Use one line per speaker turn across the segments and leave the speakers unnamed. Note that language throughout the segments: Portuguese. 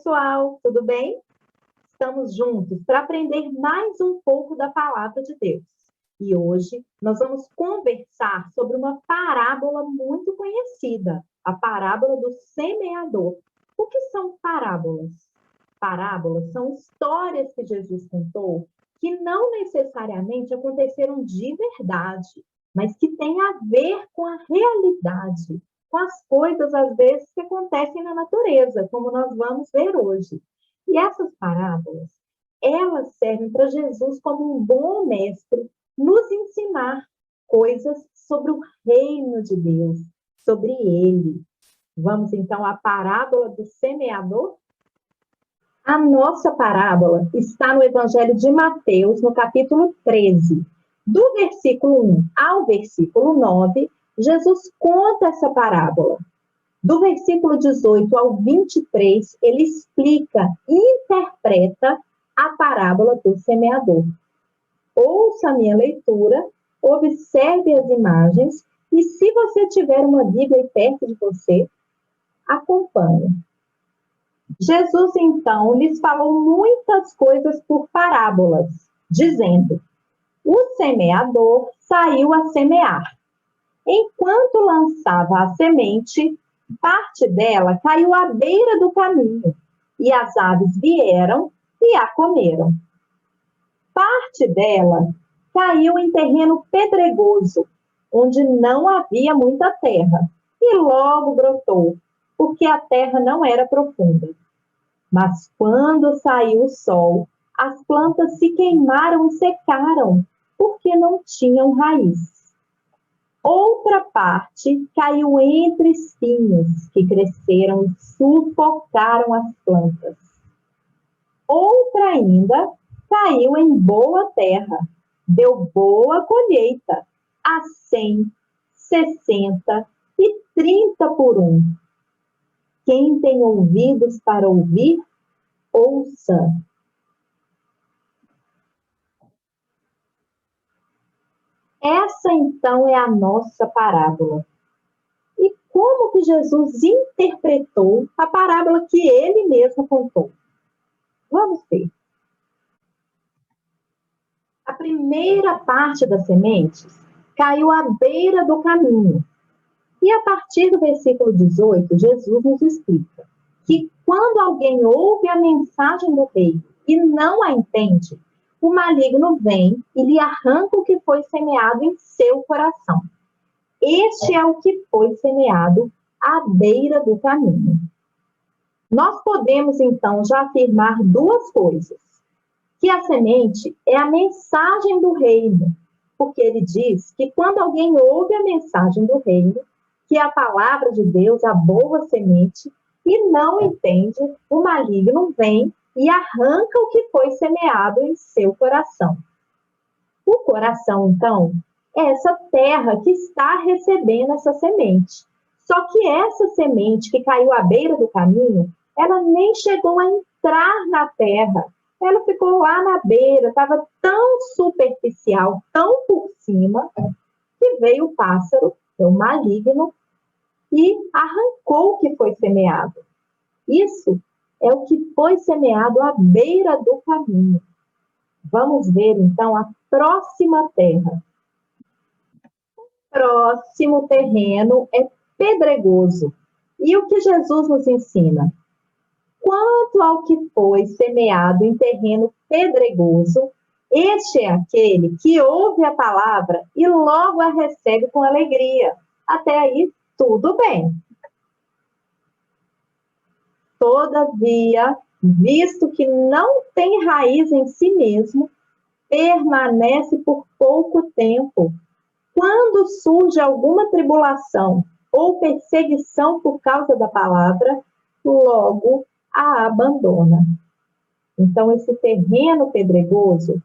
pessoal, tudo bem? Estamos juntos para aprender mais um pouco da palavra de Deus. E hoje nós vamos conversar sobre uma parábola muito conhecida, a parábola do semeador. O que são parábolas? Parábolas são histórias que Jesus contou que não necessariamente aconteceram de verdade, mas que têm a ver com a realidade, com as coisas, às vezes, que acontecem na natureza, como nós vamos ver hoje. E essas parábolas, elas servem para Jesus como um bom mestre, nos ensinar coisas sobre o reino de Deus, sobre ele. Vamos, então, à parábola do semeador? A nossa parábola está no Evangelho de Mateus, no capítulo 13. Do versículo 1 ao versículo 9, Jesus conta essa parábola. Do versículo 18 ao 23, ele explica e interpreta a parábola do semeador. Ouça a minha leitura, observe as imagens e, se você tiver uma Bíblia aí perto de você, acompanhe. Jesus, então, lhes falou muitas coisas por parábolas, dizendo: o semeador saiu a semear. Enquanto lançava a semente, parte dela caiu à beira do caminho, e as aves vieram e a comeram. Parte dela caiu em terreno pedregoso, onde não havia muita terra, e logo brotou, porque a terra não era profunda. Mas quando saiu o sol, as plantas se queimaram e secaram, porque não tinham raiz. Outra parte caiu entre espinhos, que cresceram e sufocaram as plantas. Outra ainda caiu em boa terra, deu boa colheita, a 100, 60 e 30 por um. Quem tem ouvidos para ouvir, ouça. Essa, então, é a nossa parábola. E como que Jesus interpretou a parábola que ele mesmo contou? Vamos ver. A primeira parte das sementes caiu à beira do caminho. E a partir do versículo 18, Jesus nos explica que quando alguém ouve a mensagem do reino e não a entende, o maligno vem e lhe arranca o que foi semeado em seu coração. Este é o que foi semeado à beira do caminho. Nós podemos, então, já afirmar duas coisas. Que a semente é a mensagem do reino, porque ele diz que quando alguém ouve a mensagem do reino, que é a palavra de Deus, a boa semente, e não entende, o maligno vem e arranca o que foi semeado em seu coração. O coração, então, é essa terra que está recebendo essa semente. Só que essa semente que caiu à beira do caminho, ela nem chegou a entrar na terra. Ela ficou lá na beira, estava tão superficial, tão por cima, que veio o pássaro, o maligno, e arrancou o que foi semeado. Isso é o que foi semeado à beira do caminho. Vamos ver, então, a próxima terra. O próximo terreno é pedregoso. E o que Jesus nos ensina? Quanto ao que foi semeado em terreno pedregoso, este é aquele que ouve a palavra e logo a recebe com alegria. Até aí, tudo bem. Todavia, visto que não tem raiz em si mesmo, permanece por pouco tempo. Quando surge alguma tribulação ou perseguição por causa da palavra, logo a abandona. Então, esse terreno pedregoso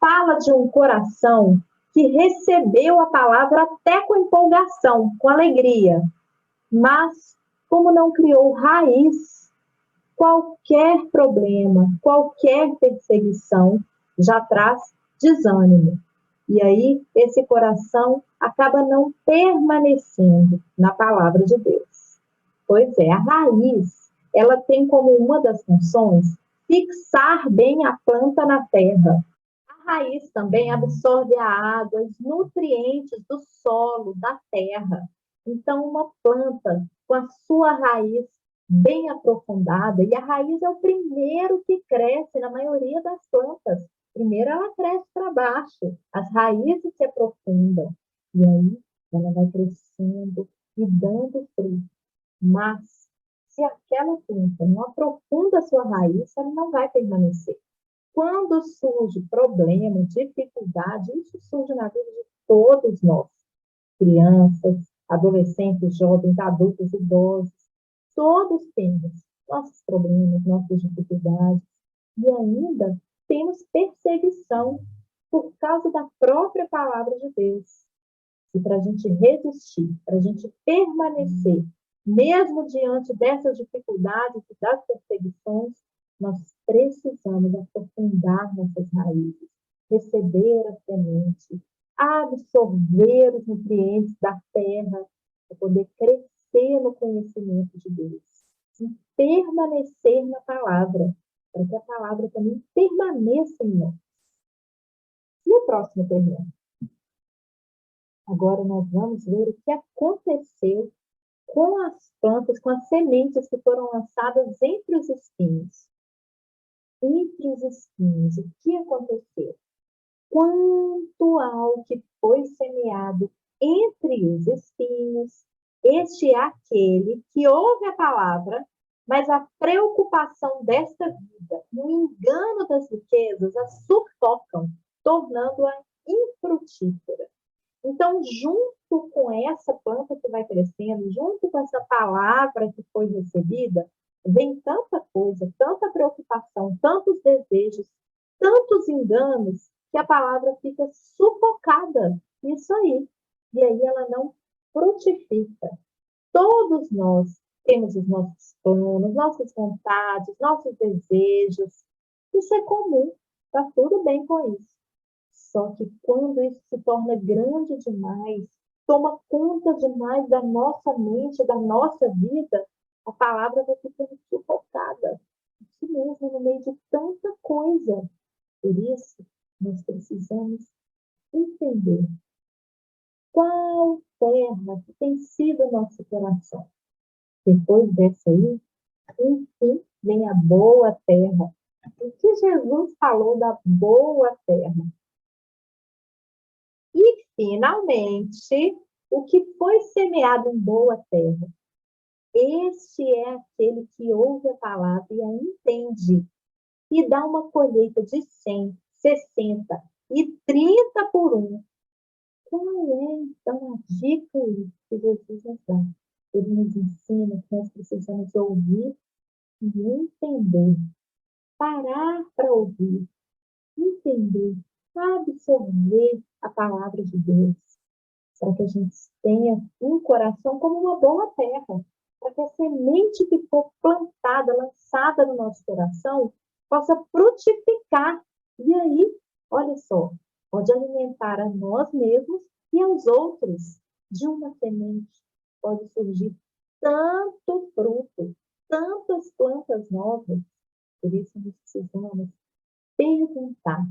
fala de um coração que recebeu a palavra até com empolgação, com alegria, mas como não criou raiz, qualquer problema, qualquer perseguição já traz desânimo. E aí, esse coração acaba não permanecendo na palavra de Deus. Pois é, a raiz ela tem como uma das funções fixar bem a planta na terra. A raiz também absorve a água, os nutrientes do solo, da terra. Então, uma planta com a sua raiz bem aprofundada, e a raiz é o primeiro que cresce na maioria das plantas. Primeiro ela cresce para baixo, as raízes se aprofundam, e aí ela vai crescendo e dando fruto. Mas, se aquela planta não aprofunda a sua raiz, ela não vai permanecer. Quando surge problema, dificuldade, isso surge na vida de todos nós, crianças, adolescentes, jovens, adultos, idosos, todos temos nossos problemas, nossas dificuldades, e ainda temos perseguição por causa da própria palavra de Deus. E para a gente resistir, para a gente permanecer, mesmo diante dessas dificuldades e das perseguições, nós precisamos aprofundar nossas raízes, receber a semente, absorver os nutrientes da terra, para poder crescer no conhecimento de Deus, e permanecer na palavra, para que a palavra também permaneça em nós. E o próximo pergunta. Agora nós vamos ver o que aconteceu com as plantas, com as sementes que foram lançadas entre os espinhos. Entre os espinhos, o que aconteceu? Quanto ao que foi semeado entre os espinhos, este é aquele que ouve a palavra, mas a preocupação desta vida, o engano das riquezas, a sufocam, tornando-a infrutífera. Então, junto com essa planta que vai crescendo, junto com essa palavra que foi recebida, vem tanta coisa, tanta preocupação, tantos desejos, tantos enganos, que a palavra fica sufocada nisso aí. E aí ela não frutifica. Todos nós temos os nossos planos, nossas vontades, nossos desejos. Isso é comum, está tudo bem com isso. Só que quando isso se torna grande demais, toma conta demais da nossa mente, da nossa vida, a palavra vai ficando sufocada. Isso mesmo, no meio de tanta coisa. Por isso, nós precisamos entender qual terra que tem sido o nosso coração. Depois dessa aí, enfim, vem a boa terra. O que Jesus falou da boa terra? E, finalmente, o que foi semeado em boa terra? Este é aquele que ouve a palavra e a entende, e dá uma colheita de 100, 60 e 30 por um. Qual é, então, a dica que Jesus nos dá? Ele nos ensina que nós precisamos ouvir e entender. Parar para ouvir, entender, absorver a palavra de Deus, para que a gente tenha um coração como uma boa terra, para que a semente que for plantada, lançada no nosso coração, possa frutificar. E aí, olha só, pode alimentar a nós mesmos e aos outros. De uma semente pode surgir tanto fruto, tantas plantas novas. Por isso, nós precisamos perguntar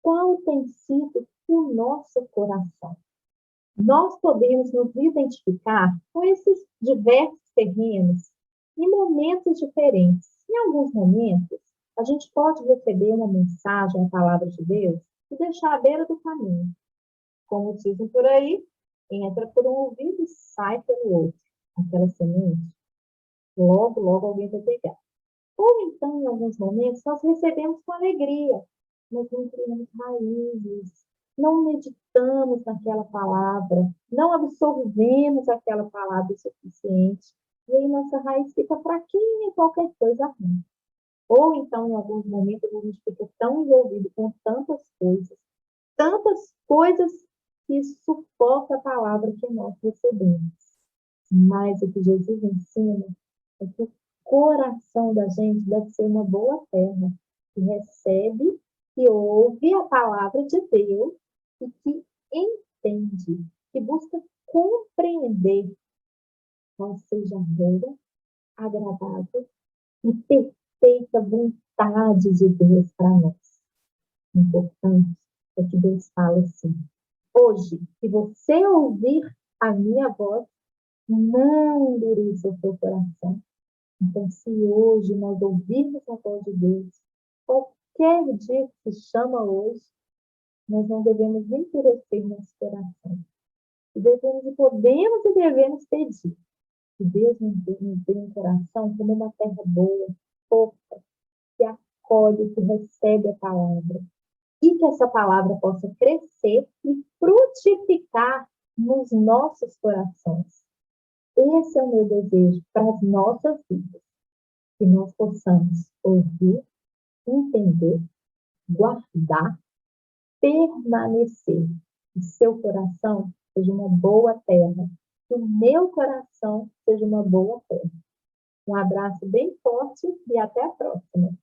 qual tem sido o nosso coração. Nós podemos nos identificar com esses diversos terrenos em momentos diferentes. Em alguns momentos, a gente pode receber uma mensagem, a palavra de Deus, e deixar à beira do caminho. Como dizem por aí, entra por um ouvido e sai pelo outro. Aquela semente, logo, logo alguém vai pegar. Ou então, em alguns momentos, nós recebemos com alegria, mas não criamos raízes, não meditamos naquela palavra, não absorvemos aquela palavra o suficiente, e aí nossa raiz fica fraquinha e qualquer coisa ruim. Ou então, em alguns momentos, a gente fica tão envolvido com tantas coisas que sufoca a palavra que nós recebemos. Mas o que Jesus ensina é que o coração da gente deve ser uma boa terra, que recebe, que ouve a palavra de Deus e que entende, que busca compreender qual seja a boa, agradável e perfeita vontade de Deus para nós. O importante é que Deus fala assim: hoje, se você ouvir a minha voz, não endureça o seu coração. Então, se hoje nós ouvirmos a voz de Deus, qualquer dia que se chama hoje, nós não devemos endurecer nosso coração. E devemos, podemos e devemos pedir que Deus nos dê um coração como uma terra boa, fofa, que acolhe, que recebe a palavra. E que essa palavra possa crescer e frutificar nos nossos corações. Esse é o meu desejo para as nossas vidas. Que nós possamos ouvir, entender, guardar, permanecer. Que seu coração seja uma boa terra. Que o meu coração seja uma boa terra. Um abraço bem forte e até a próxima.